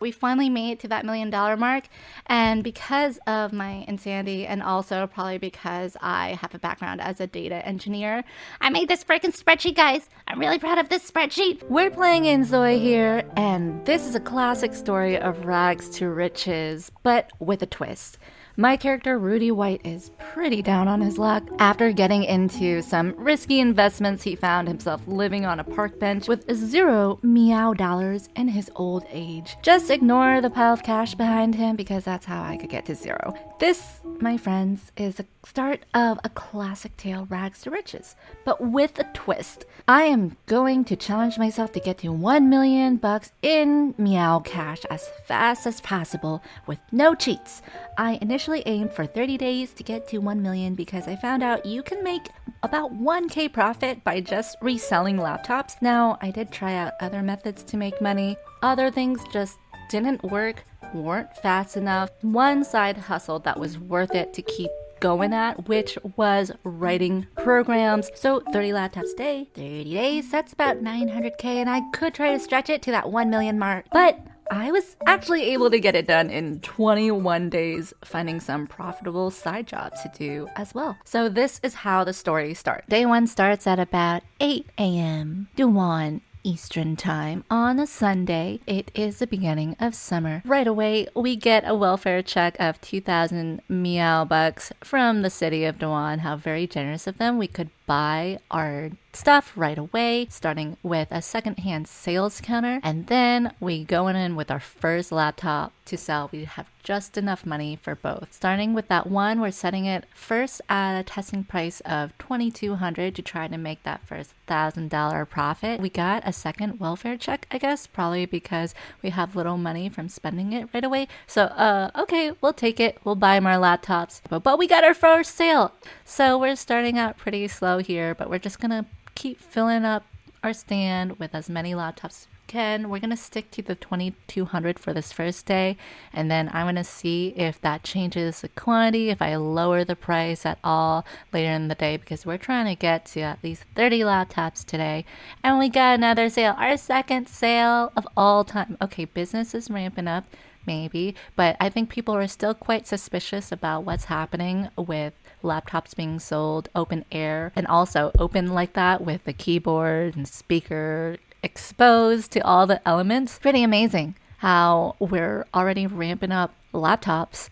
We finally made it to that $1 million mark, and because of my insanity and also probably because I have a background as a data engineer, I made this freaking spreadsheet, guys. I'm really proud of this spreadsheet. We're playing inZoi here, and this is a classic story of rags to riches, but with a twist. My character, Rudy White, is pretty down on his luck. After getting into some risky investments, he found himself living on a park bench with $0 in his old age. Just ignore the pile of cash behind him because that's how I could get to zero. This, my friends, is the start of a classic tale, rags to riches, but with a twist. I am going to challenge myself to get to $1 million in meow cash as fast as possible with no cheats. I initially aimed for 30 days to get to 1 million because I found out you can make about 1K profit by just reselling laptops. Now, I did try out other methods to make money. Other things just didn't work, weren't fast enough. One side hustle that was worth it to keep going at, which was writing programs. So 30 laptops a day, 30 days, that's about 900K, and I could try to stretch it to that 1 million mark. But I was actually able to get it done in 21 days, finding some profitable side jobs to do as well. So this is how the story starts. Day one starts at about 8 a.m. Dewan Eastern Time on a Sunday. It is the beginning of summer. Right away, we get a welfare check of 2,000 meow bucks from the city of Dewan. How very generous of them. We could buy our stuff right away, starting with a secondhand sales counter, and then we go in with our first laptop to sell. We have just enough money for both. Starting with that one, we're setting it first at a testing price of $2,200 to try to make that first $1,000 profit. We got a second welfare check, I guess, probably because we have little money from spending it right away. So, okay, we'll take it. We'll buy more laptops. But we got our first sale. So we're starting out pretty slow here, but we're just gonna keep filling up our stand with as many laptops as we can. We're gonna stick to the 2,200 for this first day, and then I'm gonna see if that changes the quantity, if I lower the price at all later in the day, because we're trying to get to at least 30 laptops today. And we got another sale, our second sale of all time. Okay, business is ramping up, maybe, but I think people are still quite suspicious about what's happening with laptops being sold open air and also open like that with the keyboard and speaker exposed to all the elements. Pretty amazing how we're already ramping up laptops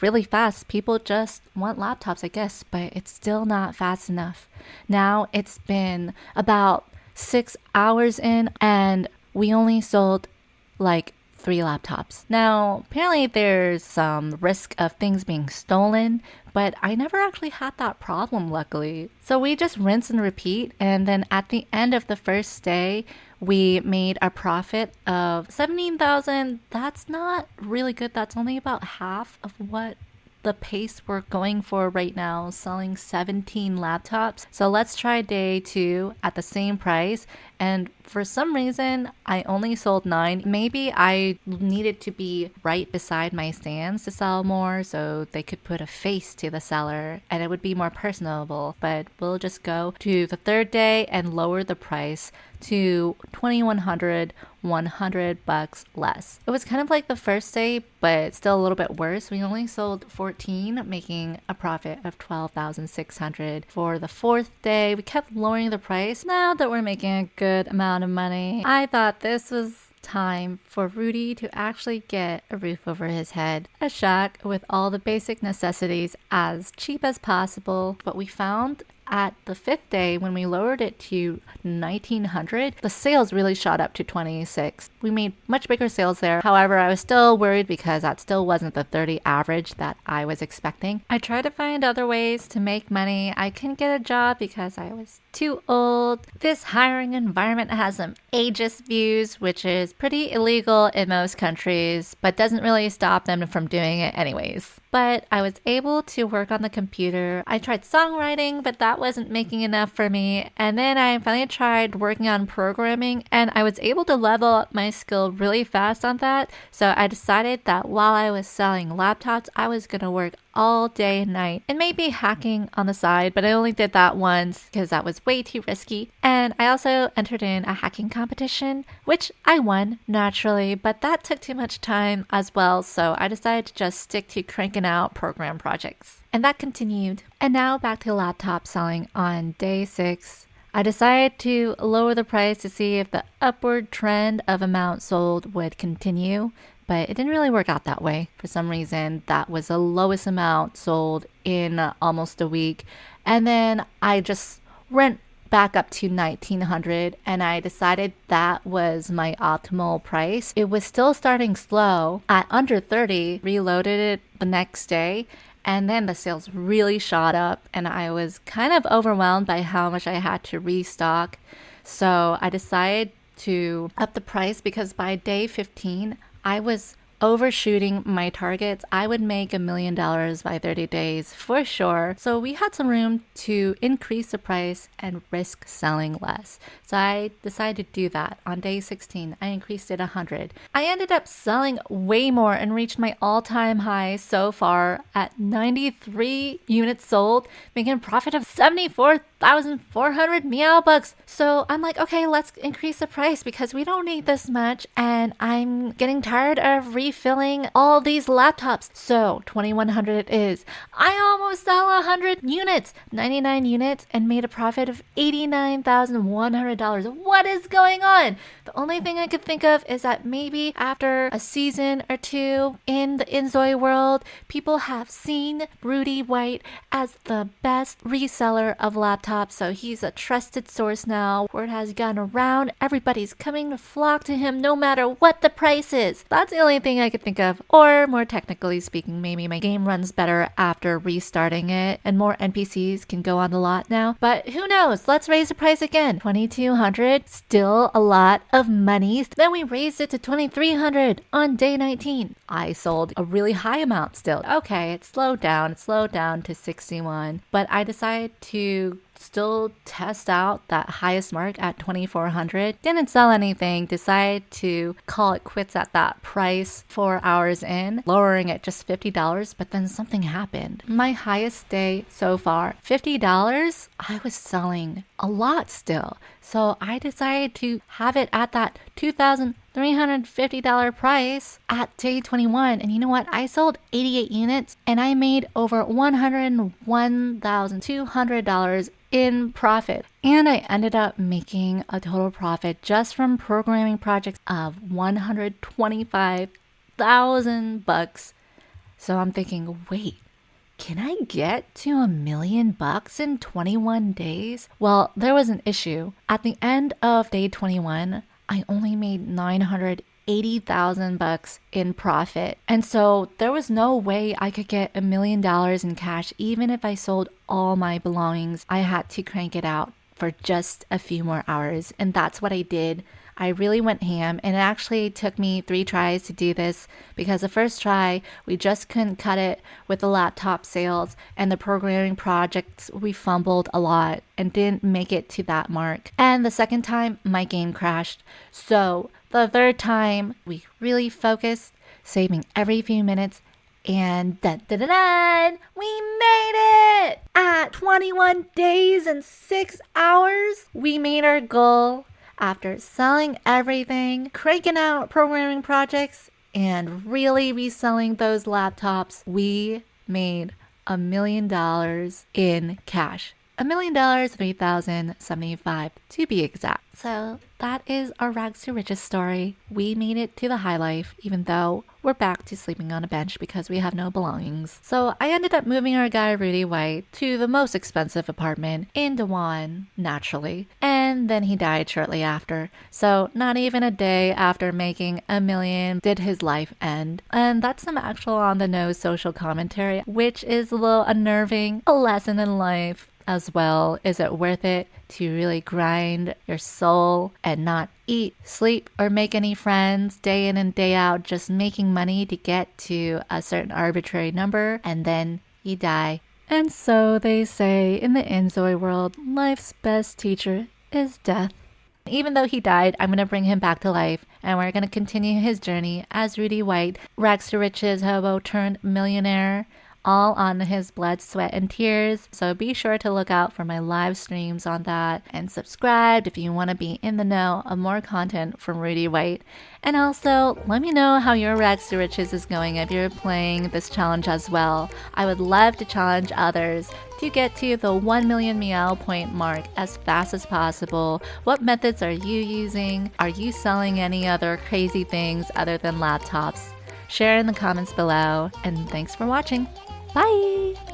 really fast. People just want laptops, I guess, but it's still not fast enough. Now it's been about 6 hours in and we only sold like 3 laptops. Now, apparently there's some risk of things being stolen, but I never actually had that problem, luckily. So we just rinse and repeat, and then at the end of the first day, we made a profit of 17,000. That's not really good. That's only about half of what the pace we're going for right now, selling 17 laptops. So let's try day 2 at the same price. And for some reason, I only sold 9. Maybe I needed to be right beside my stands to sell more so they could put a face to the seller and it would be more personable. But we'll just go to the third day and lower the price to 2,100, $100 less. It was kind of like the first day, but still a little bit worse. We only sold 14, making a profit of 12,600. For the fourth day, we kept lowering the price. Now that we're making a good amount of money, I thought this was time for Rudy to actually get a roof over his head, a shack with all the basic necessities as cheap as possible. But we found at the 5th day, when we lowered it to 1,900, the sales really shot up to 26. We made much bigger sales there. However, I was still worried because that still wasn't the 30 average that I was expecting. I tried to find other ways to make money. I couldn't get a job because I was too old. This hiring environment has some ageist views, which is pretty illegal in most countries, but doesn't really stop them from doing it anyways. But I was able to work on the computer. I tried songwriting, but that wasn't making enough for me. And then I finally tried working on programming, and I was able to level up my skill really fast on that. So I decided that while I was selling laptops, I was going to work all day and night, and maybe hacking on the side, but I only did that once because that was way too risky. And I also entered in a hacking competition, which I won naturally, but that took too much time as well, so I decided to just stick to cranking out program projects. And that continued. And now back to laptop selling on day 6. I decided to lower the price to see if the upward trend of amount sold would continue, but it didn't really work out that way. For some reason, that was the lowest amount sold in almost a week. And then I just went back up to 1900 and I decided that was my optimal price. It was still starting slow at under 30, reloaded it the next day. And then the sales really shot up and I was kind of overwhelmed by how much I had to restock. So I decided to up the price because by day 15, I was overshooting my targets. I would make $1 million by 30 days for sure. So we had some room to increase the price and risk selling less. So I decided to do that. On day 16, I increased it 100. I ended up selling way more and reached my all-time high so far at 93 units sold, making a profit of 74,400 meow bucks. So I'm like, okay, let's increase the price because we don't need this much and I'm getting tired of refilling all these laptops. So 2100 it is. I almost sell 100 units, 99 units, and made a profit of $89,100. What is going on? The only thing I could think of is that maybe after a season or two in the inZoi world, people have seen Rudy White as the best reseller of laptops. So he's a trusted source now. Word has gone around. Everybody's coming to flock to him no matter what the price is. That's the only thing I could think of. Or more technically speaking, maybe my game runs better after restarting it and more NPCs can go on the lot now. But who knows? Let's raise the price again. 2200, still a lot of money. Then we raised it to 2300 on day 19. I sold a really high amount still. Okay, it slowed down. It slowed down to 61. But I decided to still test out that highest mark at 2400. Didn't sell anything. Decided to call it quits at that price 4 hours in, lowering it just $50. But then something happened. My highest day so far, $50. I was selling a lot still. So I decided to have it at that $2,350 price at day 21. And you know what? I sold 88 units and I made over $101,200 in profit. And I ended up making a total profit just from programming projects of $125,000. So I'm thinking, wait, can I get to $1 million in 21 days? Well, there was an issue. At the end of day 21, I only made $980,000 in profit. And so there was no way I could get $1 million in cash. Even if I sold all my belongings, I had to crank it out for just a few more hours. And that's what I did. I really went ham, and it actually took me 3 tries to do this because the first try, we just couldn't cut it with the laptop sales, and the programming projects, we fumbled a lot and didn't make it to that mark. And the second time, my game crashed. So the third time, we really focused, saving every few minutes, and we made it! At 21 days and 6 hours, we made our goal. After selling everything, cranking out programming projects, and really reselling those laptops, we made $1 million in cash. $1,000,375 to be exact. So that is our rags to riches story. We made it to the high life, even though we're back to sleeping on a bench because we have no belongings. So I ended up moving our guy Rudy White to the most expensive apartment in Dewan, naturally. And then he died shortly after. So not even a day after making $1 million did his life end. And that's some actual on the nose social commentary, which is a little unnerving, a lesson in life as well. Is it worth it to really grind your soul and not eat, sleep, or make any friends day in and day out, just making money to get to a certain arbitrary number and then you die? And so they say in the inZoi world, life's best teacher is death. Even though he died, I'm going to bring him back to life and we're going to continue his journey as Rudy White, rags to riches hobo turned millionaire, all on his blood, sweat, and tears. So be sure to look out for my live streams on that and subscribe if you want to be in the know of more content from Rudy White. And also, let me know how your Rags to Riches is going if you're playing this challenge as well. I would love to challenge others to get to the 1 million meow point mark as fast as possible. What methods are you using? Are you selling any other crazy things other than laptops? Share in the comments below, and thanks for watching. Bye!